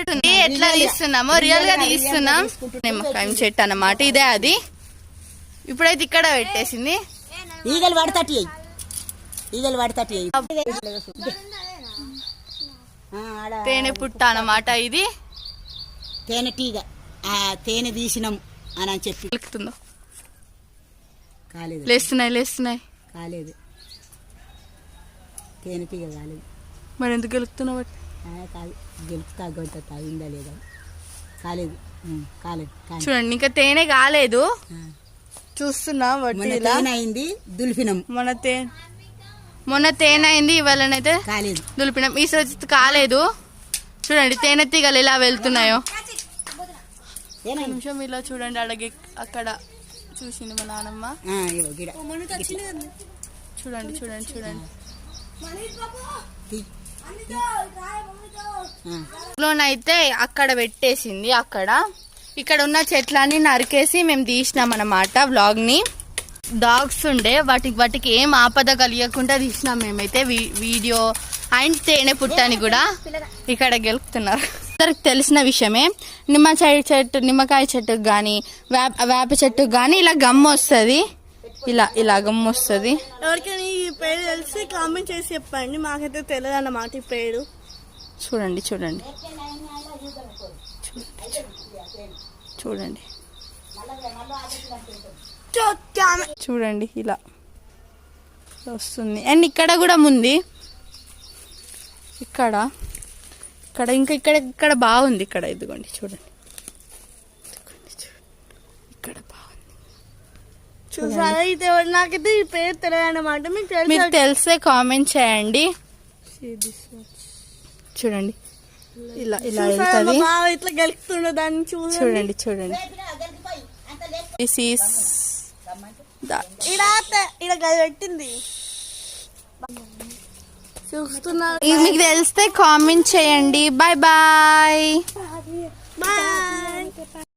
చెట్టు ఎట్లా తీస్తున్నామో రియల్ గా తీస్తున్నాం. నిమ్మకాయ చెట్టు అన్నమాట ఇదే. అది ఇప్పుడైతే ఇక్కడ పెట్టేసింది. ఈగలు పడతాయి, ఈగలు పడతాయి. తేనె పుట్ట అన్నమాట ఇది. తేనెటీగ తేనె తీసినాం అని చెప్పి కాలేదు. లేస్తున్నాయి కాలేదు. తేనెటీగ కాలేదు. మరి ఎందుకు గెలుపుతున్నావు? కాదు, గెలుపుతా అయిందా లేదా కాలేదు. కాలేదు. చూడండి ఇంకా తేనె కాలేదు, చూస్తున్నా. అయింది దులిపినాం. మొన్న తేనె అయింది, ఇవాళనైతే కాలేదు దులిపినాం. ఈ రోజు కాలేదు. చూడండి తేనె తీగలు ఎలా వెళ్తున్నాయో. నిమిషం ఇలా చూడండి. అడగ అక్కడ చూసింది మా నాన్నమ్మ. చూడండి చూడండి చూడండి. లోనైతే అక్కడ పెట్టేసింది. ఇక్కడ ఉన్న చెట్లన్నీ నరికేసి మేము తీసినాం అన్నమాట వ్లాగ్ ని. డాగ్స్ ఉండే వాటికి ఏం ఆపద కలిగకుండా తీసినాం మేమైతే వీడియో. అండ్ తేనె పుట్టని కూడా ఇక్కడ గెలుపుతున్నారు. అందరికి తెలిసిన విషయమే. నిమ్మకాయ చెట్టుకు కానీ వేప చెట్టుకు కానీ ఇలా గమ్ము వస్తుంది. ఇలా గమ్ము వస్తుంది. ఎవరికైనా ఈ పేరు తెలిసి కామెంట్ చేసి చెప్పండి. మాకైతే తెలియదు అన్నమాట ఈ పేరు. చూడండి చూడండి చూడండి చూడండి ఇలా వస్తుంది. అండ్ ఇక్కడ కూడా ఉంది. ఇక్కడ ఇంకా ఇక్కడ బాగుంది. ఇక్కడ ఇదిగోండి చూడండి. ఇక్కడ బాగుంది. చూసారా? ఇది నాకైతే ఈ పేరు తెలియదు అన్నమాట. మీకు తెలిసే కామెంట్ చేయండి. చూడండి ఇలా వెళ్తుంది. ఇట్లా గెలుపుతుండే దాన్ని చూడండి చూడండి. దిస్ ఈస్ పెట్టింది. చూస్తున్నా. మీకు తెలిస్తే కామెంట్ చేయండి. Bye bye.